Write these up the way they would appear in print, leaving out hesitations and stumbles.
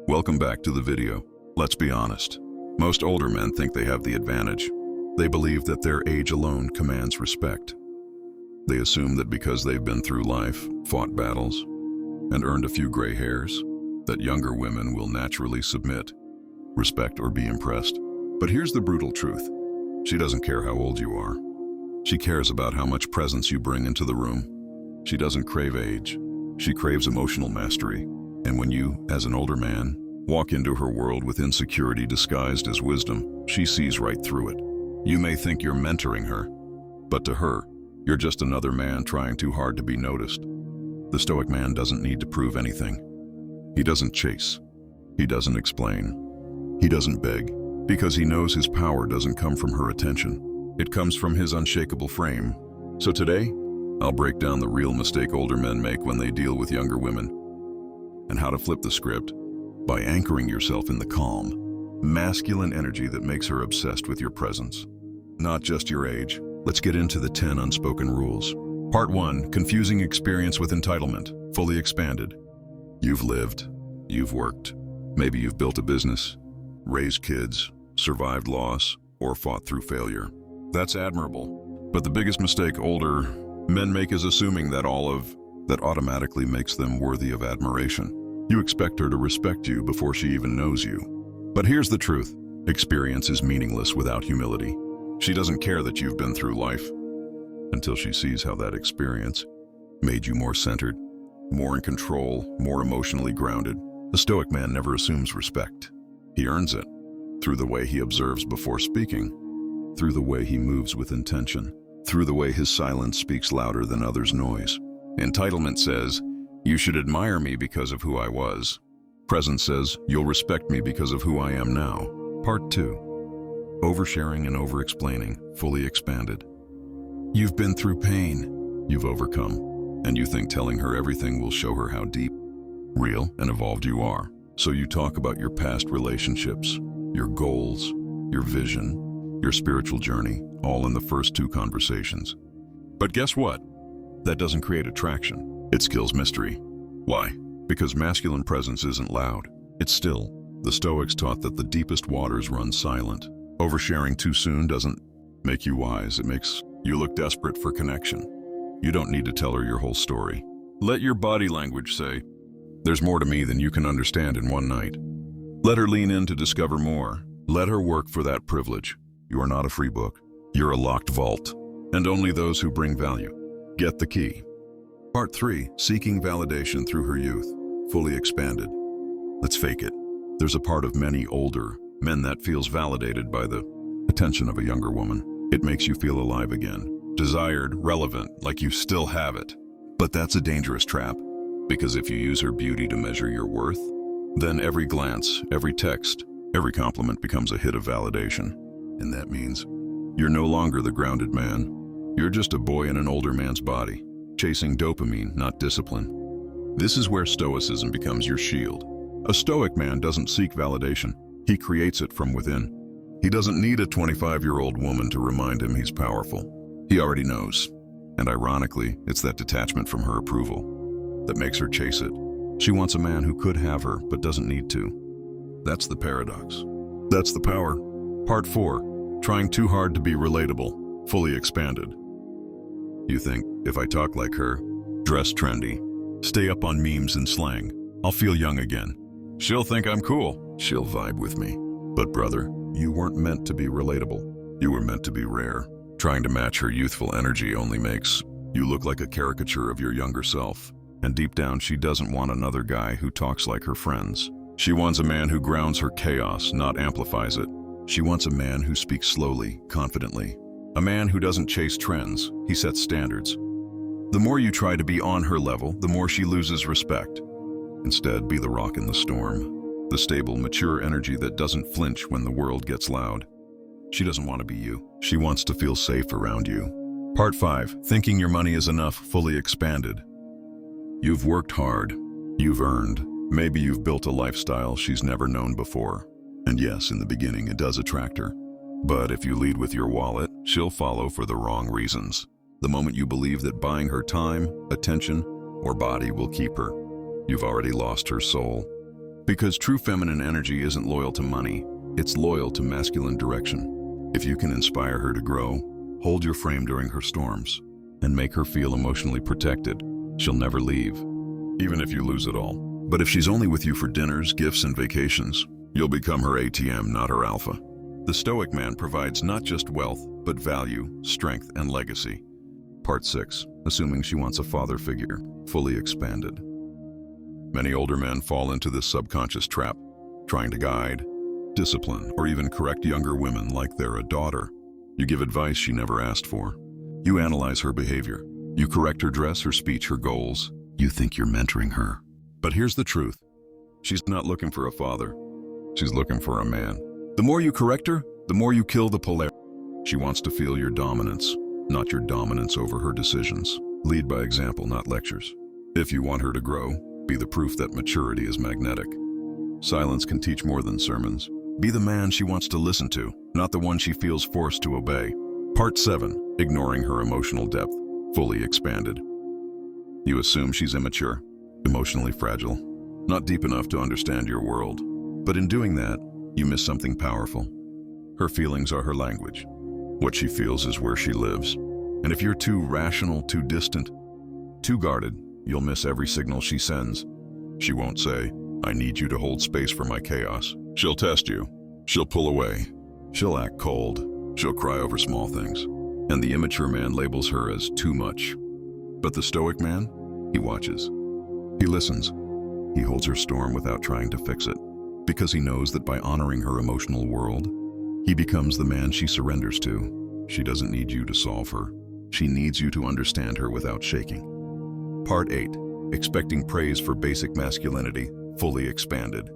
Welcome back to the video. Let's be honest. Most older men think they have the advantage. They believe that their age alone commands respect. They assume that because they've been through life, fought battles, and earned a few gray hairs, that younger women will naturally submit, respect, or be impressed. But here's the brutal truth. She doesn't care how old you are. She cares about how much presence you bring into the room. She doesn't crave age. She craves emotional mastery. And when you, as an older man, walk into her world with insecurity disguised as wisdom, she sees right through it. You may think you're mentoring her, but to her, you're just another man trying too hard to be noticed. The Stoic man doesn't need to prove anything. He doesn't chase. He doesn't explain. He doesn't beg, because he knows his power doesn't come from her attention. It comes from his unshakable frame. So today, I'll break down the real mistake older men make when they deal with younger women, and how to flip the script by anchoring yourself in the calm, masculine energy that makes her obsessed with your presence, not just your age. Let's get into the 10 unspoken rules. Part 1, confusing experience with entitlement, fully expanded. You've lived, you've worked, maybe you've built a business, raised kids, survived loss, or fought through failure. That's admirable. But the biggest mistake older men make is assuming that all of that automatically makes them worthy of admiration. You expect her to respect you before she even knows you. But here's the truth. Experience is meaningless without humility. She doesn't care that you've been through life until she sees how that experience made you more centered, more in control, more emotionally grounded. The Stoic man never assumes respect. He earns it through the way he observes before speaking, through the way he moves with intention, through the way his silence speaks louder than others' noise. Entitlement says, you should admire me because of who I was. Presence says, you'll respect me because of who I am now. Part 2, oversharing and overexplaining, fully expanded. You've been through pain, you've overcome, and you think telling her everything will show her how deep, real, and evolved you are. So you talk about your past relationships, your goals, your vision, your spiritual journey, all in the first 2 conversations. But guess what? That doesn't create attraction. It kills mystery. Why? Because masculine presence isn't loud. It's still. The Stoics taught that the deepest waters run silent. Oversharing too soon doesn't make you wise. It makes you look desperate for connection. You don't need to tell her your whole story. Let your body language say, there's more to me than you can understand in one night. Let her lean in to discover more. Let her work for that privilege. You are not a free book. You're a locked vault. And only those who bring value get the key. Part 3, seeking validation through her youth, fully expanded. Let's fake it. There's a part of many older men that feels validated by the attention of a younger woman. It makes you feel alive again, desired, relevant, like you still have it. But that's a dangerous trap, because if you use her beauty to measure your worth, then every glance, every text, every compliment becomes a hit of validation. And that means you're no longer the grounded man. You're just a boy in an older man's body, chasing dopamine, not discipline. This is where Stoicism becomes your shield. A Stoic man doesn't seek validation. He creates it from within. He doesn't need a 25-year-old woman to remind him he's powerful. He already knows. And ironically, it's that detachment from her approval that makes her chase it. She wants a man who could have her, but doesn't need to. That's the paradox. That's the power. Part 4, trying too hard to be relatable, fully expanded. You think, if I talk like her, dress trendy, stay up on memes and slang, I'll feel young again. She'll think I'm cool. She'll vibe with me. But brother, you weren't meant to be relatable. You were meant to be rare. Trying to match her youthful energy only makes you look like a caricature of your younger self. And deep down, she doesn't want another guy who talks like her friends. She wants a man who grounds her chaos, not amplifies it. She wants a man who speaks slowly, confidently. A man who doesn't chase trends, he sets standards. The more you try to be on her level, the more she loses respect. Instead, be the rock in the storm, the stable, mature energy that doesn't flinch when the world gets loud. She doesn't want to be you. She wants to feel safe around you. Part 5, thinking your money is enough, fully expanded. You've worked hard. You've earned. Maybe you've built a lifestyle she's never known before. And yes, in the beginning, it does attract her. But if you lead with your wallet, she'll follow for the wrong reasons. The moment you believe that buying her time, attention, or body will keep her, you've already lost her soul. Because true feminine energy isn't loyal to money, it's loyal to masculine direction. If you can inspire her to grow, hold your frame during her storms, and make her feel emotionally protected, she'll never leave, even if you lose it all. But if she's only with you for dinners, gifts, and vacations, you'll become her ATM, not her alpha. The Stoic man provides not just wealth, but value, strength, and legacy. Part 6. Assuming she wants a father figure, fully expanded. Many older men fall into this subconscious trap, trying to guide, discipline, or even correct younger women like they're a daughter. You give advice she never asked for. You analyze her behavior. You correct her dress, her speech, her goals. You think you're mentoring her. But here's the truth. She's not looking for a father. She's looking for a man. The more you correct her, the more you kill the polarity. She wants to feel your dominance, not your dominance over her decisions. Lead by example, not lectures. If you want her to grow, be the proof that maturity is magnetic. Silence can teach more than sermons. Be the man she wants to listen to, not the one she feels forced to obey. Part 7. Ignoring her emotional depth, fully expanded. You assume she's immature, emotionally fragile, not deep enough to understand your world. But in doing that, you miss something powerful. Her feelings are her language. What she feels is where she lives. And if you're too rational, too distant, too guarded, you'll miss every signal she sends. She won't say, "I need you to hold space for my chaos." She'll test you. She'll pull away. She'll act cold. She'll cry over small things. And the immature man labels her as too much. But the Stoic man, he watches. He listens. He holds her storm without trying to fix it. Because he knows that by honoring her emotional world, he becomes the man she surrenders to. She doesn't need you to solve her. She needs you to understand her without shaking. Part 8. Expecting praise for basic masculinity, fully expanded.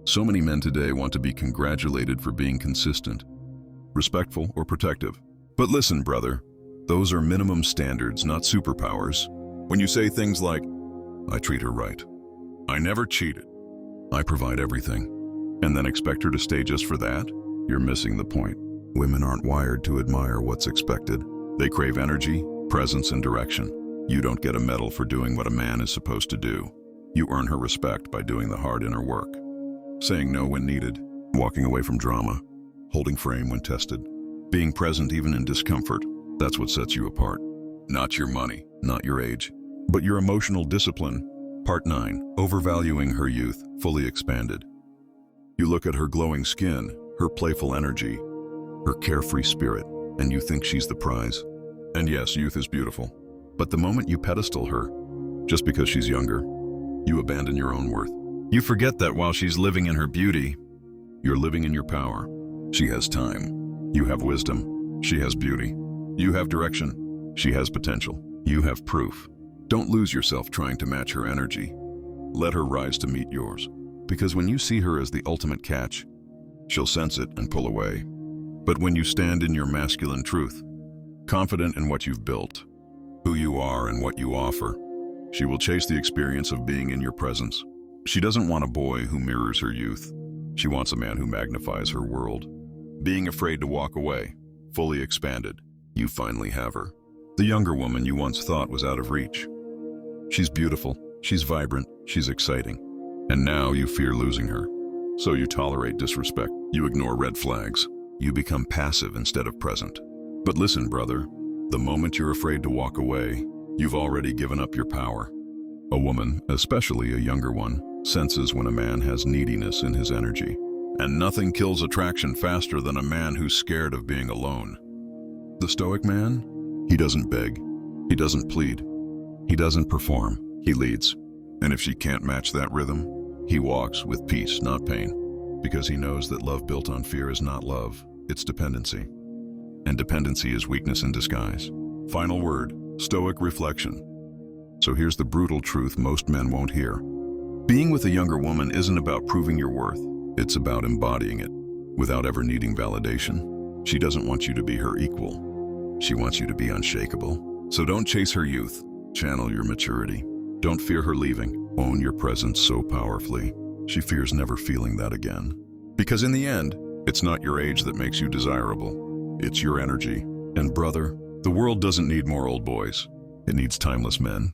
So many men today want to be congratulated for being consistent, respectful, or protective. But listen, brother, those are minimum standards, not superpowers. When you say things like, "I treat her right," "I never cheated," "I provide everything," and then expect her to stay just for that, you're missing the point. Women aren't wired to admire what's expected. They crave energy, presence, and direction. You don't get a medal for doing what a man is supposed to do. You earn her respect by doing the hard inner work. Saying no when needed, walking away from drama, holding frame when tested, being present even in discomfort. That's what sets you apart. Not your money, not your age, but your emotional discipline. Part 9. Overvaluing her youth, fully expanded. You look at her glowing skin, her playful energy, her carefree spirit, and you think she's the prize. And yes, youth is beautiful. But the moment you pedestal her, just because she's younger, you abandon your own worth. You forget that while she's living in her beauty, you're living in your power. She has time. You have wisdom. She has beauty. You have direction. She has potential. You have proof. Don't lose yourself trying to match her energy. Let her rise to meet yours. Because when you see her as the ultimate catch, she'll sense it and pull away. But when you stand in your masculine truth, confident in what you've built, who you are and what you offer, she will chase the experience of being in your presence. She doesn't want a boy who mirrors her youth. She wants a man who magnifies her world. Being afraid to walk away, fully expanded, you finally have her. The younger woman you once thought was out of reach. She's beautiful, she's vibrant, she's exciting. And now you fear losing her. So you tolerate disrespect, you ignore red flags. You become passive instead of present. But listen, brother, the moment you're afraid to walk away, you've already given up your power. A woman, especially a younger one, senses when a man has neediness in his energy. And nothing kills attraction faster than a man who's scared of being alone. The Stoic man, he doesn't beg, he doesn't plead, he doesn't perform, he leads. And if she can't match that rhythm, he walks with peace, not pain, because he knows that love built on fear is not love, it's dependency. And dependency is weakness in disguise. Final word, Stoic reflection. So here's the brutal truth most men won't hear. Being with a younger woman isn't about proving your worth, it's about embodying it, without ever needing validation. She doesn't want you to be her equal. She wants you to be unshakable. So don't chase her youth, channel your maturity. Don't fear her leaving, own your presence so powerfully. She fears never feeling that again. Because in the end, it's not your age that makes you desirable. It's your energy. And brother, the world doesn't need more old boys. It needs timeless men.